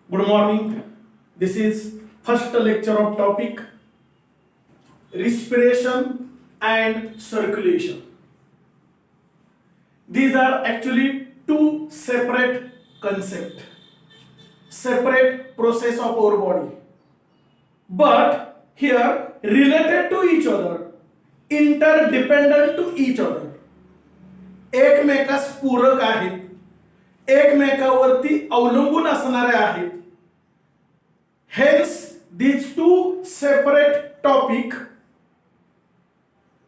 Good morning. This is first lecture of topic respiration and circulation. These are actually two separate concepts, separate process of our body, but here related to each other, interdependent to each other. एकमेकास पूरक आहेत, एकमेकावरती अवलंबून असणारे आहेत. Hence, these two separate topic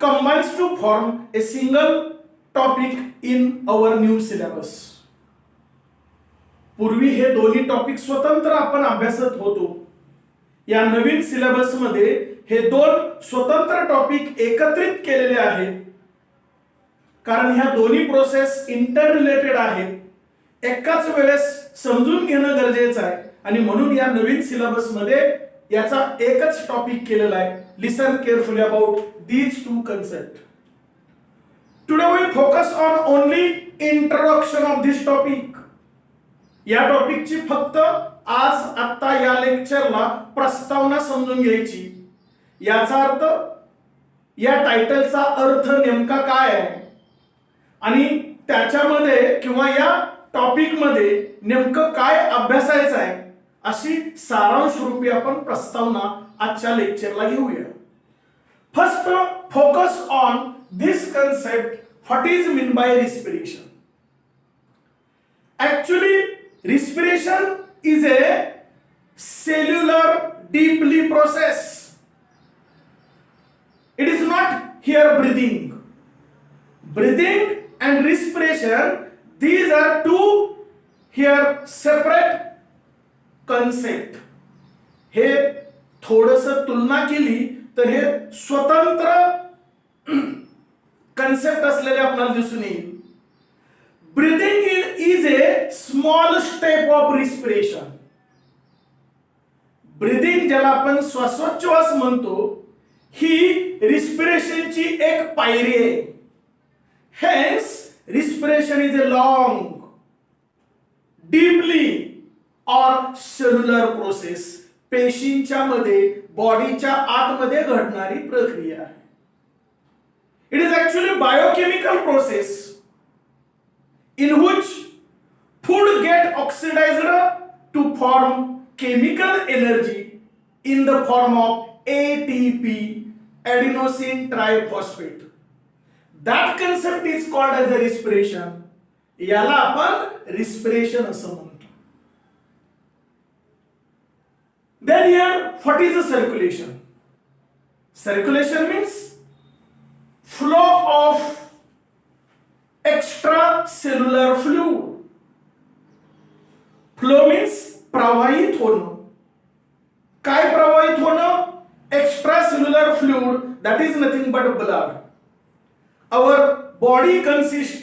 combines to form a single topic in our new syllabus. पूर्वी हे दोन्ही topic स्वतंत्र आपण अभ्यासत होतो. या नवीन सिलेबस मध्ये हे दोन स्वतंत्र टॉपिक एकत्रित केलेले आहेत, कारण ह्या दोन्ही प्रोसेस इंटर रिलेटेड आहेत. एकाच वेळेस समजून घेणं गरजेचं आहे आणि म्हणून या नवीन सिलेबस मध्ये याचा एकच टॉपिक केलेला आहे. Listen carefully about these two concept. Today we focus on only introduction of this topic. या टॉपिकची फक्त आज आता या लेक्चरला प्रस्तावना समजून घ्यायची. याचा अर्थ, या टायटलचा अर्थ नेमका काय आहे आणि त्याच्यामध्ये किंवा या टॉपिक मध्ये नेमकं काय अभ्यासायचं आहे अशी सारांश रूपी आपण प्रस्तावना आजच्या लेक्चरला घेऊया. First, focus on this concept. What is mean by respiration? Actually, respiration is a cellular deeply process. It is not here breathing. Breathing and respiration, these are two here separate concept. हे थोडंसं तुलना केली तर हे स्वतंत्र concept असलेले आपल्याला दिसून येईल. Breathing is a small step of respiration. Breathing ज्याला आपण श्वासोच्छ्वास म्हणतो, ही रिस्पिरेशनची एक पायरी आहे. Hence respiration is a long, deeply और सेल्युलर प्रोसेस. पेशींच्या मध्ये, बॉडीच्या आतमध्ये घडणारी प्रक्रिया आहे. It is actually biochemical process in which food get oxidized to form chemical energy in the form of ATP, adenosine triphosphate. That concept is called as a respiration. याला आपण respiration असं म्हणतो. Then here, what is the circulation? Circulation means flow of extracellular fluid. Flow means प्रवाहित होणं. काय प्रवाहित होणं? Extracellular fluid, that is nothing but blood. Our body consists,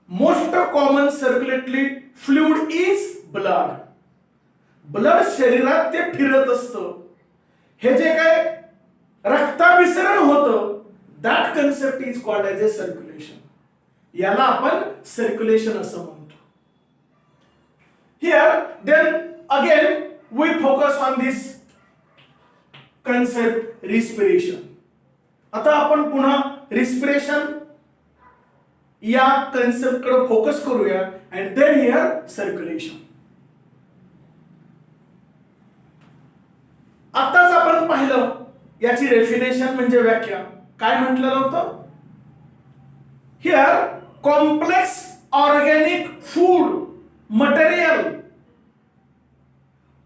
most common circulatory fluid is blood. Blood शरीरात ते फिरत असतं. हे जे काय रक्ताभिसरण होतं, that concept is called as a circulation. याला आपण सर्क्युलेशन असं म्हणतो. Here then again we focus on this concept respiration. आता आपण पुन्हा रिस्पिरेशन या कन्सेप्ट कडे फोकस करूया अँड देन हियर सर्क्युलेशन. आताच आपण पाहिलं याची डेफिनेशन म्हणजे व्याख्या. काय म्हटलेलं होतं? Here complex organic food material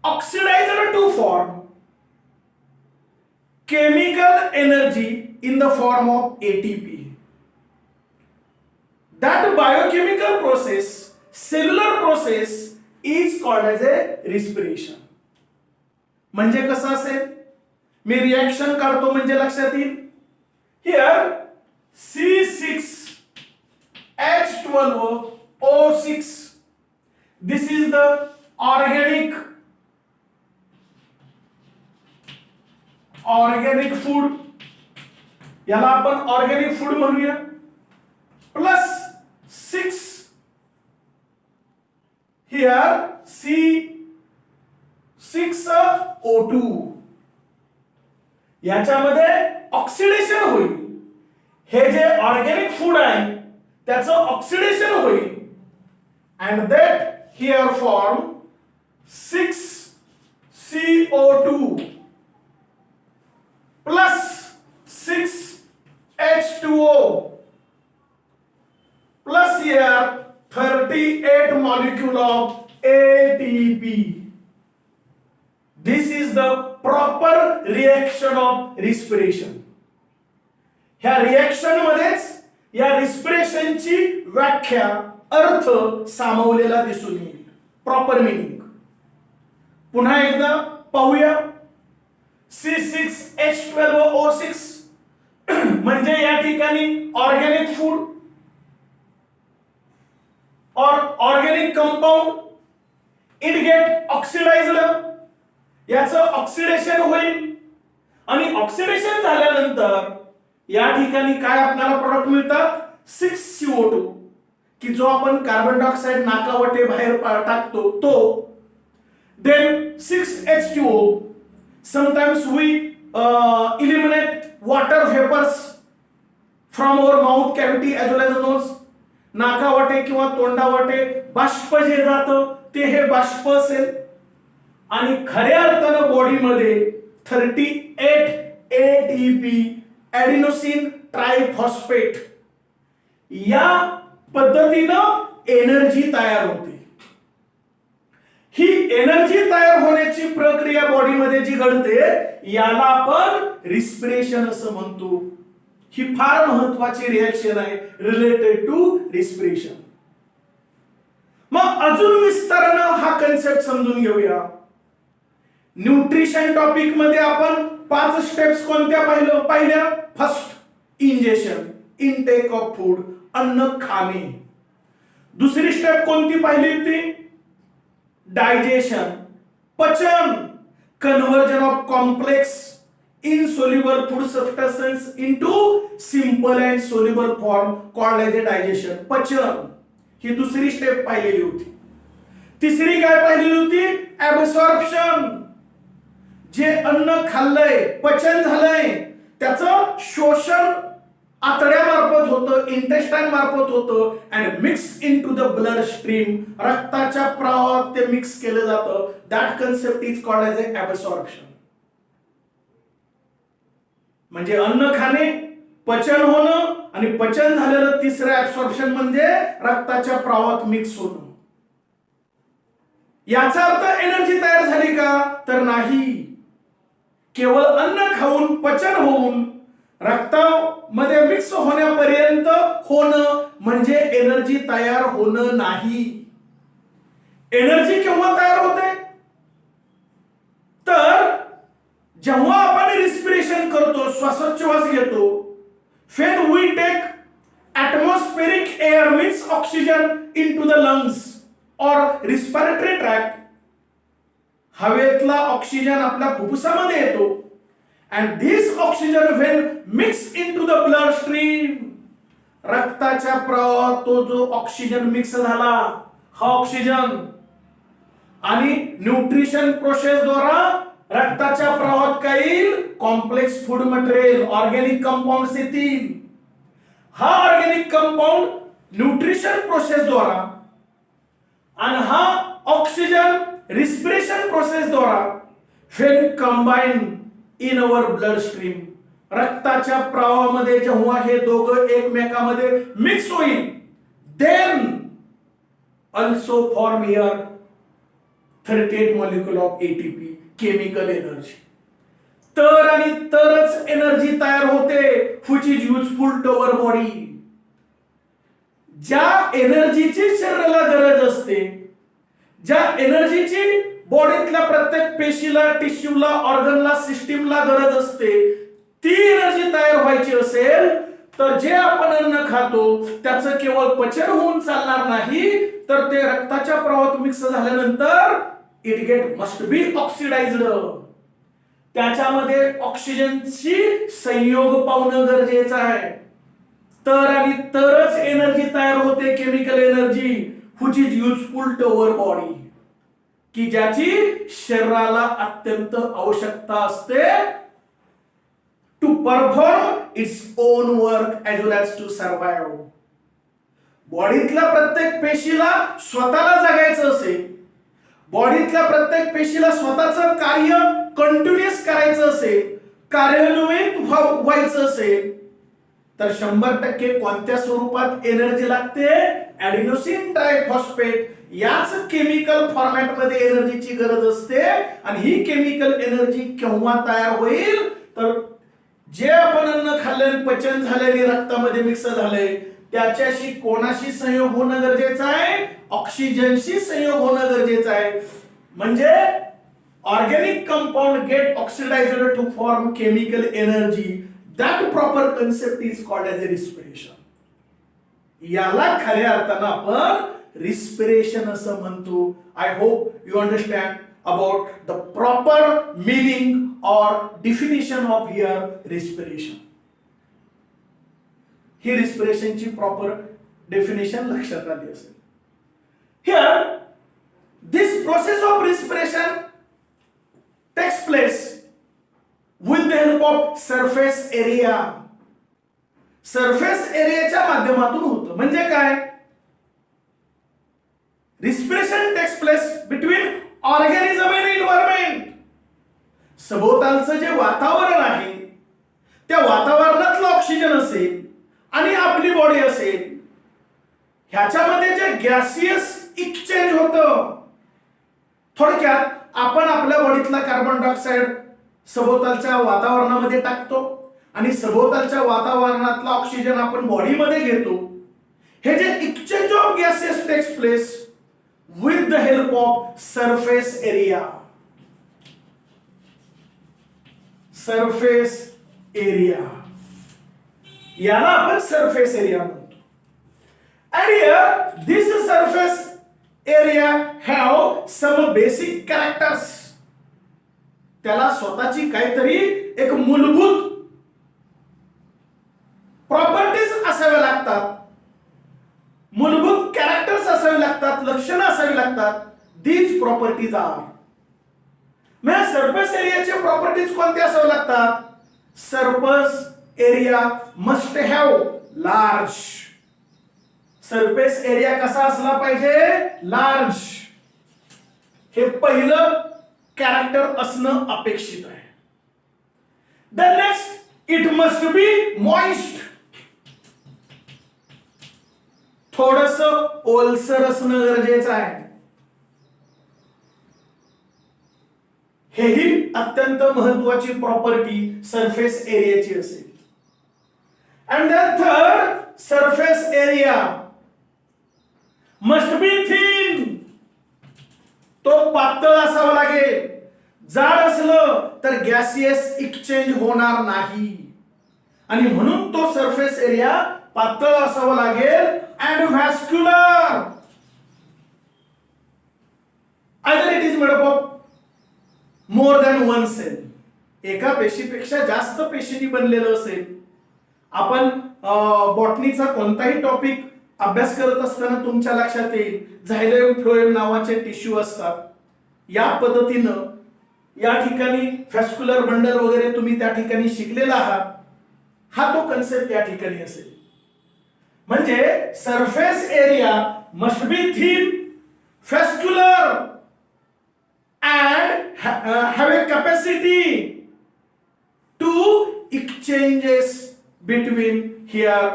oxidized to form chemical energy in the form of ATP. That biochemical process, cellular process is called as a respiration. म्हणजे कसं असेल? मी रिएक्शन काढतो म्हणजे लक्षात येईल. Here C6 H12O6. This is the organic food. याला आपण organic food म्हणूया. Plus 6 here C 6O2. याच्यामध्ये ऑक्सिडेशन होईल. हे जे ऑर्गॅनिक फूड आहे त्याचं ऑक्सिडेशन होईल and that here form 6CO2 plus 6H2O plus here 38 molecule of ATP. This is the proper reaction of respiration. ह्या रिएक्शन मध्येच या रिस्पिरेशनची व्याख्या अर्थ सामावलेला दिसून येईल. प्रॉपर मीनिंग पुन्हा एकदा पाहूया. C6H12O6 म्हणजे या ठिकाणी ऑर्गॅनिक फूड और organic compound it get oxidised. याचं ऑक्सिडेशन होईल आणि ऑक्सिडेशन झाल्यानंतर या ठिकाणी काय आपल्याला प्रोडक्ट मिळतात 6CO2 की जो आपण कार्बन डायऑक्साइड नाकावाटे बाहेर टाकतो तो. Then 6H2O. sometimes we eliminate water vapors from our mouth cavity as well as nose. नाकावाटे किंवा तोंडावाटे बाष्प जे जातं ते हे बाष्प असेल आणि खऱ्या अर्थानं बॉडीमध्ये 38 ATP ॲडिनोसिन ट्रायफॉस्फेट या पद्धतीनं एनर्जी तयार होते. ही एनर्जी तयार होण्याची प्रक्रिया बॉडीमध्ये जी घडते याला आपण रिस्पिरेशन असं म्हणतो. ही फार महत्वाची रिएक्शन आहे रिलेटेड टू रिस्पिरेशन. मग अजून विस्तारानं हा कन्सेप्ट समजून घेऊया. न्यूट्रिशन टॉपिक मध्ये आपण 5 स्टेप्स कोणत्या पाहिल्या. First ingestion, intake of food, अन्न खाणे. दुसरी स्टेप कोणती पाहिली होती. डायजेशन, पचन, conversion of complex insoluble food substances into simple and soluble form called as a digestion. पचन ही दुसरी स्टेप पाहिलेली होती. तिसरी काय पाहिलेली होती. ऍब्सॉर्प्शन. जे अन्न खाल्लंय, पचन झालंय त्याचं शोषण आतड्यामार्फत होतं, इंटेस्टाइन मार्फत होतं and mixed into the blood stream. रक्ताच्या प्रवाहात ते मिक्स केलं जातं. that concept is called as a absorption. म्हणजे अन्न खाणे, पचन होणं आणि पचन झालेलं तिसरं ऍब्सॉर्प्शन म्हणजे रक्ताच्या प्रवाहात मिक्स होणं. याचा अर्थ एनर्जी तयार झाली का तर नाही. केवळ अन्न खाऊन पचन होऊन रक्तामध्ये मिक्स होण्यापर्यंत होणं म्हणजे एनर्जी तयार होणं नाही. एनर्जी केव्हा तयार होते तर जेव्हा आपण रिस्पिरेशन करतो, श्वासोच्छवास घेतो. when we take atmospheric air means oxygen into the lungs or respiratory tract. हवेतला ऑक्सिजन आपल्या फुफ्फुसामध्ये येतो and this oxygen when mixed into the blood stream. रक्ताच्या प्रवाहात तो जो ऑक्सिजन मिक्स झाला हा ऑक्सिजन आणि न्यूट्रिशन प्रोसेस द्वारा रक्ताच्या प्रवाहात काय येईल. Complex food material, organic compounds येतील. हा ऑर्गॅनिक कंपाऊंड न्यूट्रिशन प्रोसेस द्वारा आणि हा ऑक्सिजन रिस्पिरेशन प्रोसेस द्वारा when combined in our blood stream. रक्ताच्या प्रवाहामध्ये जेव्हा हे दोघं एकमेकांमध्ये मिक्स होईल then also form here 38 molecule of ATP. Chemical energy. तर आणि तरच एनर्जी तयार होते which is useful to our body. ज्या एनर्जीची शरीराला गरज असते, ज्या एनर्जीची बॉडीतल्या प्रत्येक पेशीला, टिश्यूला, ऑर्गनला, सिस्टीमला गरज असते, ती एनर्जी तयार व्हायची असेल तर जे आपण अन्न खातो त्याचं केवळ पचन होऊन चालणार नाही तर ते रक्ताच्या प्रवाहात मिक्स झाल्यानंतर it get must be oxidised. त्याच्यामध्ये ऑक्सिजनची संयोग पावणं गरजेचं आहे. तर आणि तरच एनर्जी तयार होते, chemical energy which is useful to our body. की ज्याची शरीराला अत्यंत आवश्यकता असते to perform its own work as well as to survive. बॉडीतल्या प्रत्येक पेशीला स्वतःला जगायचं असेल, बॉडीतल्या प्रत्येक पेशीला स्वतःचं कार्य कंटिन्युअस करायचं असेल, कार्यान्वित व्हायचं असेल, तर 100% कोणत्या स्वरूपात एनर्जी लागते? ॲडिनोसिन ट्रायफॉस्फेट याच केमिकल फॉर्मॅट मध्ये एनर्जीची गरज असते. आणि ही केमिकल एनर्जी केव्हा तयार होईल? तर जे आपण अन्न खाल्ल्याने पचन झालेले रक्तामध्ये मिक्स झाले त्याच्याशी कोणाशी संयोग होणं गरजेचं आहे? ऑक्सिजनशी संयोग होणं गरजेचं आहे. म्हणजे organic compound get oxidized to form chemical energy. That proper concept is called as a respiration. याला खऱ्या अर्थानं आपण रिस्पिरेशन असं म्हणतो. I hope you understand about the proper meaning और डिफिनिशन ऑफ हियर रिस्पिरेशन. ही रिस्पिरेशनची प्रॉपर डेफिनेशन लक्षात आली असेल. Here this process of respiration takes place with the help of surface area. Surface एरियाच्या माध्यमातून होतं. म्हणजे काय? Respiration takes place between organism and environment. सभोवतालचं जे वातावरण आहे त्या वातावरणातलं ऑक्सिजन असेल आणि आपली बॉडी असेल, ह्याच्यामध्ये जे गॅसियस एक्सचेंज होतं. थोडक्यात आपण आपल्या बॉडीतला कार्बन डायऑक्साइड सभोवतालच्या वातावरणामध्ये टाकतो आणि सभोवतालच्या वातावरणातला ऑक्सिजन आपण बॉडीमध्ये घेतो. हे जे exchange of gases takes place with the help of surface area. Surface area याला आपण सरफेस एरिया म्हणतो. And here this surface area have some basic characters. त्याला स्वतःची काहीतरी एक मूलभूत प्रॉपर्टीज असाव्या लागतात, मूलभूत कॅरेक्टर्स असावे लागतात, लक्षणं असावी लागतात. These properties are. मग सरफेस एरियाचे प्रॉपर्टीज कोणते असावे लागतात? Surface area must have large. Surface area कसा असला पाहिजे? लार्ज. हे पहिलं कॅरेक्टर असणं अपेक्षित आहे. The next, it must be moist. थोडस ओलसर असणं गरजेचं आहे. हेही अत्यंत महत्वाची प्रॉपर्टी सरफेस एरियाची असेल. And then third, surface area must be thin. तो पातळ असावा लागेल. जाड असलं तर गॅसियस एक्सचेंज होणार नाही आणि म्हणून तो सरफेस एरिया पातळ असावा लागेल. And vascular. Either it is made up of more than one cell. एका पेशीपेक्षा जास्त पेशींनी बनलेलं असेल. आपण बॉटनीचा कोणताही टॉपिक अभ्यास करत असताना तुमच्या लक्षात येईल झायलोएम फ्लोएम नावाचे टिश्यू असतात. या पद्धतीनं या ठिकाणी व्हॅस्क्युलर बंडल वगैरे तुम्ही त्या ठिकाणी शिकलेला आहात. हा तो कन्सेप्ट या ठिकाणी असेल. म्हणजे surface area must be thin, vascular and have a capacity to exchanges between here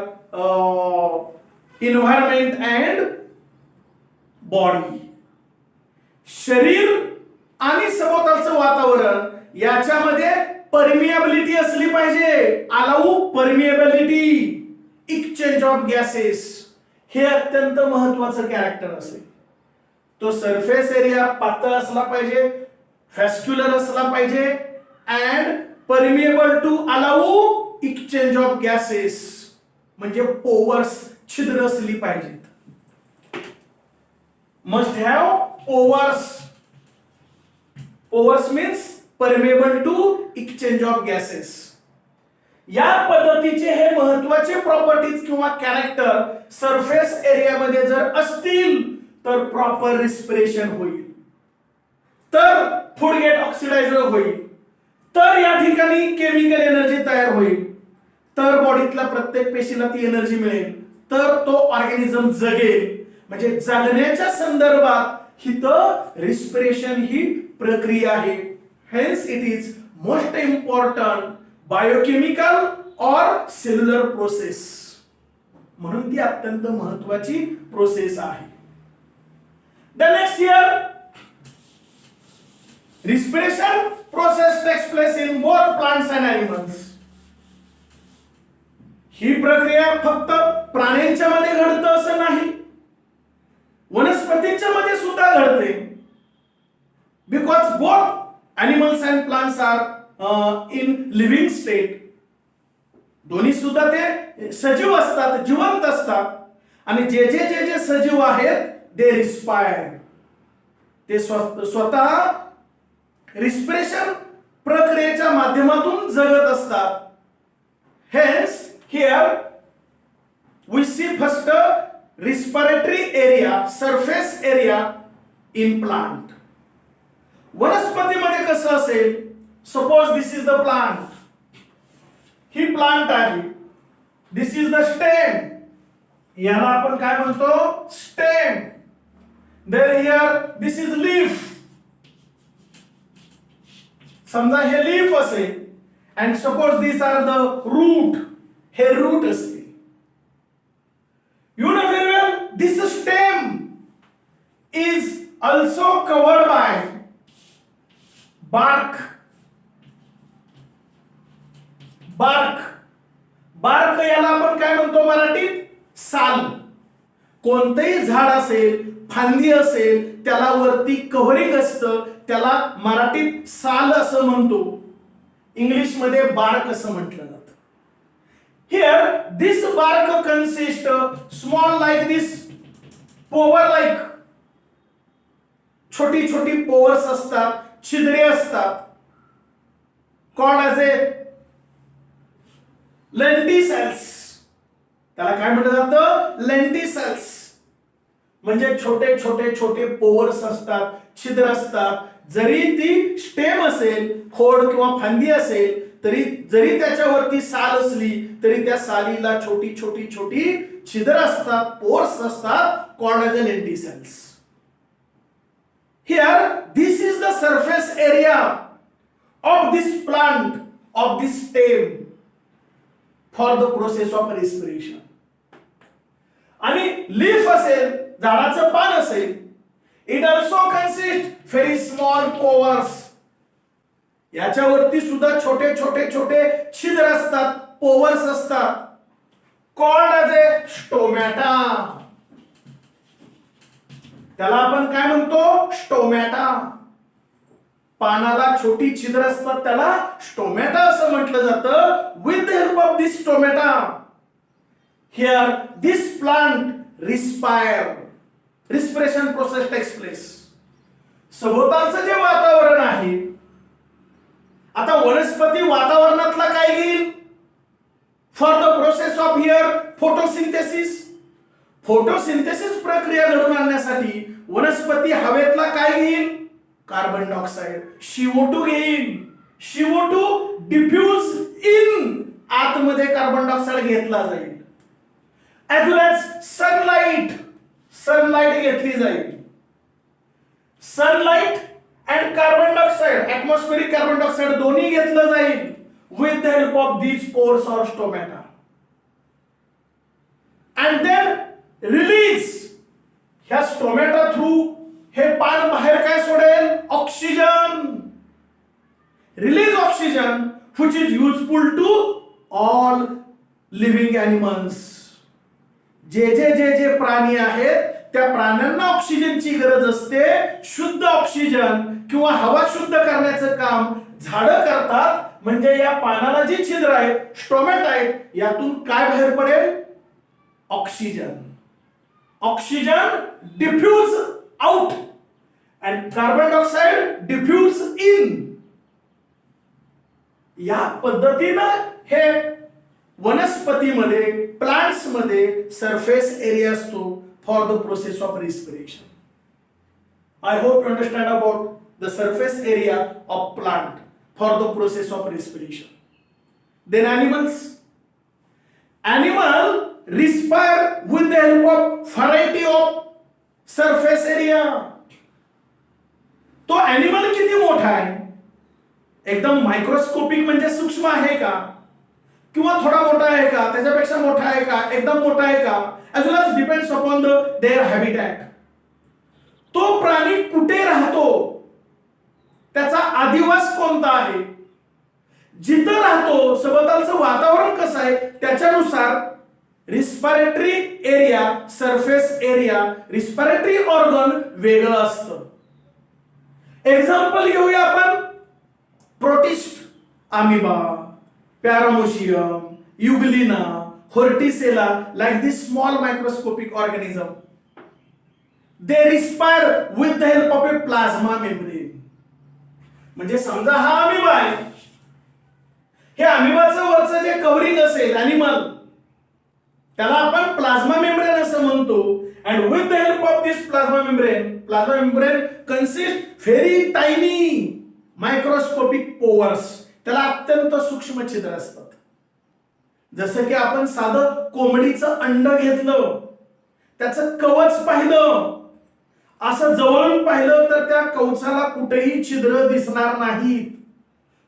environment and body. शरीर आणि सभोवतालचं वातावरण याच्यामध्ये परमिएबिलिटी असली पाहिजे. Allow permeability, exchange of gases, हे अत्यंत महत्वाचं कॅरेक्टर असेल. तो सरफेस एरिया पातळ असला पाहिजे, व्हॅस्क्युलर असला पाहिजे and permeable to allow exchange of gases. म्हणजे पोवर्स, छिद्र असली पाहिजेत. Must have pores. Pores means permeable to exchange of gases. या पद्धतीचे हे महत्वाचे प्रॉपर्टीज किंवा कॅरेक्टर सरफेस एरियामध्ये जर असतील तर प्रॉपर रिस्पिरेशन होईल. तर फूड गेट ऑक्सिडाइज होईल, तर या ठिकाणी केमिकल एनर्जी तयार होईल, तर बॉडीतल्या प्रत्येक पेशीला ती एनर्जी मिळेल, तर तो ऑर्गॅनिझम जगेल. म्हणजे जगण्याच्या संदर्भात हिथं रिस्पिरेशन ही प्रक्रिया आहे. Hence it is most important biochemical और सेल्युलर प्रोसेस. म्हणून ती अत्यंत महत्वाची प्रोसेस आहे. The next here respiration process takes place in both plants and animals. ही प्रक्रिया फक्त प्राण्यांच्या मध्ये घडतं असं नाही, वनस्पतींच्या मध्ये सुद्धा घडते. Because both animals and plants are in living state. दोन्ही सुद्धा ते सजीव असतात, जिवंत असतात. आणि जे जे जे जे सजीव आहेत दे रिस्पायर, ते स्वतः रिस्पिरेशन प्रक्रियेच्या माध्यमातून जगत असतात. Hence here we see first respiratory area, surface area in plant. वनस्पतीमध्ये कसं असेल, suppose this is the plant, ही प्लांट आहे, दिस इज द स्टेम, याला आपण काय म्हणतो stem. Then here this is leaf, समजा हे लीफ असेल, and suppose this are the root, हे रूट असते. You know very well this stem is also covered by bark. Bark याला आपण काय म्हणतो मराठीत, साल. कोणतेही झाड असेल, फांदी असेल, त्याला वरती कव्हरिंग असतं, त्याला मराठीत साल असं म्हणतो, इंग्लिश मध्ये बार्क असं म्हटलं जातं. Here this bark consist small like this pore like, छोटी छोटी पोवर्स असतात, छिद्रे असतात, कॉल्ड ॲज ए लेंटिसेल्स. त्याला काय म्हटलं जातं, लेंटिसेल्स. म्हणजे छोटे छोटे छोटे पोवर्स असतात, छिद्र असतात. जरी ती स्टेम असेल, खोड किंवा फांदी असेल, तरी जरी त्याच्यावरती साल असली तरी त्या सालीला छोटी छोटी छोटी छिद्र असतात, पोर्स असतात, called as A lenticels. Here, this is the surface area of this plant, of this stem, for the process of respiration. आणि लीफ असेल, झाडाचं पान असेल, it also consists very small pores. याच्यावरती सुद्धा छोटे छोटे छोटे छिद्र असतात, पोवर्स असतात, called as a stomata. त्याला आपण काय म्हणतो, स्टोमॅटा. पानाला छोटी छिद्र असतात, त्याला स्टोमॅटा असं म्हटलं जातं. With the help of this stomata here this plant respire, respiration process takes place. सभोवतालचं जे वातावरण आहे, आता वनस्पती वातावरणातला काय घेईल, for the process of here photosynthesis. Photosynthesis प्रक्रिया घडवून आणण्यासाठी वनस्पती हवेतला काय घेईल, कार्बन डायऑक्साइड, CO2 घेईल. CO2 डिफ्यूज इन, आतमध्ये कार्बन डायऑक्साइड घेतला जाईल. As well as sunlight, sunlight घेतली जाईल. Sunlight and carbon dioxide, atmospheric carbon dioxide दोन्ही घेतलं जाईल with the help of these pores or stomata. And then release, ह्या स्टोमॅटा थ्रू हे पान बाहेर काय सोडेल, oxygen. Release oxygen which is useful to all living animals. जे जे जे जे प्राणी आहेत त्या प्राण्यांना ऑक्सिजनची गरज असते. शुद्ध ऑक्सिजन किंवा हवा शुद्ध करण्याचं काम झाडं करतात. म्हणजे या पानाला जी छिद्र आहेत, स्टोमॅटा आहेत, यातून काय बाहेर पडेल, oxygen. Oxygen diffuse out and carbon dioxide diffuse in. या पद्धतीनं हे वनस्पतीमध्ये, प्लांट्स मध्ये सरफेस एरिया असतो for the process of respiration. I hope you understand about the surface area of plant for the process of respiration. Then animal respire with the help of variety of surface area. तो animal किती मोठा आहे? एकदम microscopic म्हणजे सूक्ष्म आहे का, किंवा थोडा मोठा आहे का, त्याच्यापेक्षा मोठा आहे का, एकदम मोठा आहे का, as well as depends upon their habitat. तो प्राणी कुठे राहतो, त्याचा अधिवास कोणता आहे, जिथं राहतो सभोवतालचं वातावरण कसं आहे, त्याच्यानुसार respiratory area, surface area, respiratory organ वेगळं असतं. एक्झाम्पल घेऊया आपण. Protist, amoeba, paramecium, euglena, vorticella, like this small microscopic organism. They respire with the help of a plasma membrane. म्हणजे समजा हा अमिबा आहे, हे अमिबाचं वरचं जे कव्हरिंग असेल ॲनिमल, त्याला आपण प्लाझ्मा मेम्ब्रेन असं म्हणतो. And with the help of this plasma membrane consists very tiny microscopic pores. त्याला अत्यंत सूक्ष्म छिद्र असतात. जसं की आपण साधं कोंबडीचं अंड घेतलं, त्याचं कवच पाहिलं, असं जवळून पाहिलं तर त्या कवचाला कुठेही छिद्र दिसणार नाहीत,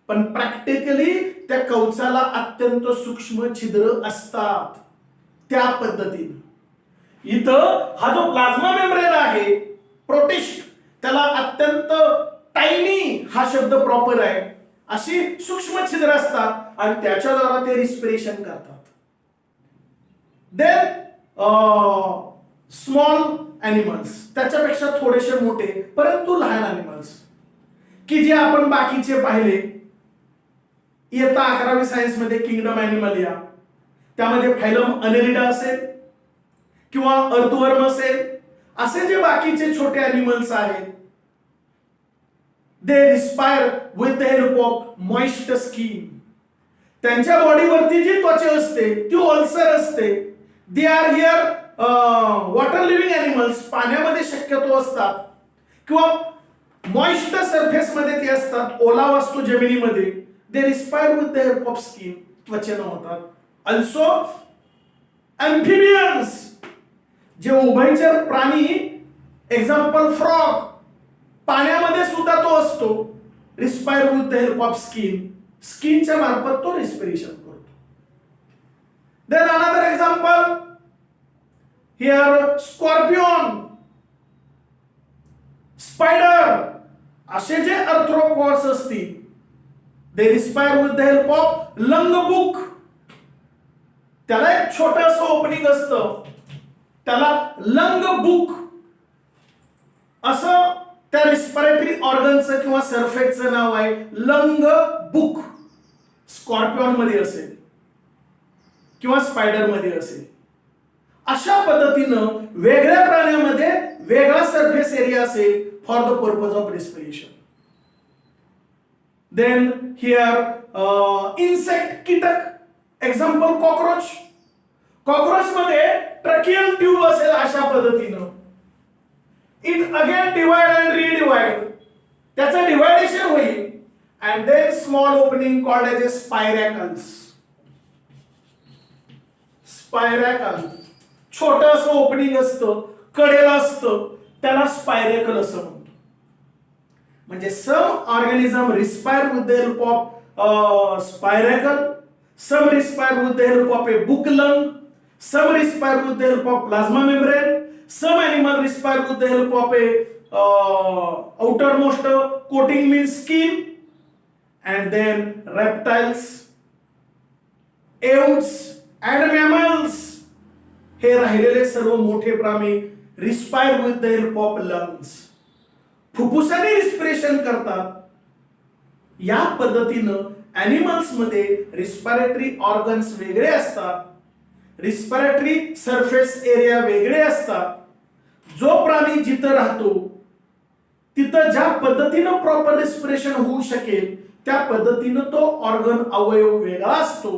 पण प्रॅक्टिकली त्या कवचाला अत्यंत सूक्ष्म छिद्र असतात. त्या पद्धतीने इथं हा जो प्लाझ्मा मेम्ब्रेन आहे प्रोटिस्ट, त्याला अत्यंत टायनी हा शब्द प्रॉपर आहे, अशी सूक्ष्म छिद्र असतात आणि त्याच्याद्वारा ते रिस्पिरेशन करतात. देन स्मॉल ॲनिमल्स, त्याच्यापेक्षा थोडेसे मोठे परंतु लहान ॲनिमल्स, की जे आपण बाकीचे पाहिले इयत्ता 11वी सायन्स मध्ये किंगडम ॲनिमल या, त्यामध्ये फायलम अनेरिडा असेल किंवा अर्थवर्म असेल, असे जे बाकीचे छोटे ॲनिमल्स आहेत, they respire with the help of moist skin. त्यांच्या बॉडीवरती जी त्वचा असते ती ओलसर असते. They are here water living animals, पाण्यामध्ये शक्यतो असतात किंवा मॉइस्ट सरफेस मध्ये ते असतात, ओलावा असतो जमिनीमध्ये. They respire with the help of skin, त्वचेनं होतात. अल्सो अँफिबियन्स, जे उभयचर प्राणी, एक्झाम्पल फ्रॉग, पाण्यामध्ये सुद्धा तो असतो. Respire with the help of skin, स्किनच्या मार्फत तो रिस्पिरेशन करतो. Then another example here, scorpion, spider, असे जे अर्थ्रोपॉड्स असतील, they respire with the help of lung book. त्याला एक छोटस ओपनिंग असतं, त्याला लंग बुक असं त्या रिस्पिरेटरी ऑर्गनचं किंवा सरफेसचं नाव आहे, लंग बुक. स्कॉर्पियन मध्ये असेल किंवा स्पायडर मध्ये असेल. अशा पद्धतीनं वेगळ्या प्राण्यामध्ये वेगळा सरफेस एरिया असेल for the purpose of respiration. Then here insect, कीटक, एक्झाम्पल कॉकरोच. कॉकरोच मध्ये ट्रकियल ट्यूब असेल अशा पद्धतीनं. It again divide and redivide, त्याचं डिवायडेशन होईल. And then small opening called as a spiracles. Spiracle, छोटस ओपनिंग असतं, कडेला असतं, त्याला स्पायरॅकल असं म्हणतो. म्हणजे some organism respire with the help of spiracle, some respire with the help of a book lung, some respire with the help of plasma membrane, some animal respire with the help of a outermost coating means skin, and then reptiles, aves and mammals, हे राहिलेले सर्व मोठे प्राणी respire with the help of lungs, फुफ्फुसाने respiration करतात. या पद्धतीनं animals मध्ये रिस्पिरेटरी ऑर्गन्स वेगळे असतात, रिस्पिरेटरी सरफेस एरिया वेगळे असतात. जो प्राणी जिथं राहतो तिथं ज्या पद्धतीनं प्रॉपर रिस्पिरेशन होऊ शकेल त्या पद्धतीनं तो ऑर्गन अवयव वेगळा असतो.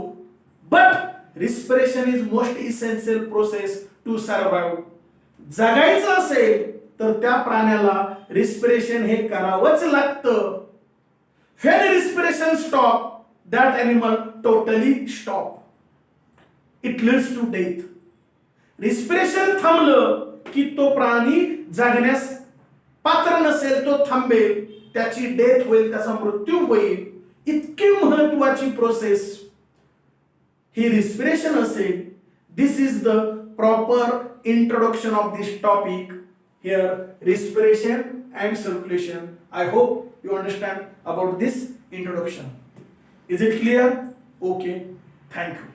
But respiration is most essential process to survive. जगायचं असेल तर त्या प्राण्याला रिस्पिरेशन हे करावंच लागतं. When respiration stop, that animal totally stop. It leads to death. Respiration थांबलं की तो प्राणी जगण्यास पात्र नसेल, तो थांबेल, त्याची डेथ होईल, त्याचा मृत्यू होईल. इतकी महत्वाची प्रोसेस ही रिस्पिरेशन असेल. This is the proper introduction of this topic here, respiration and circulation. I hope you understand about this introduction. Is it clear? Okay, thank you.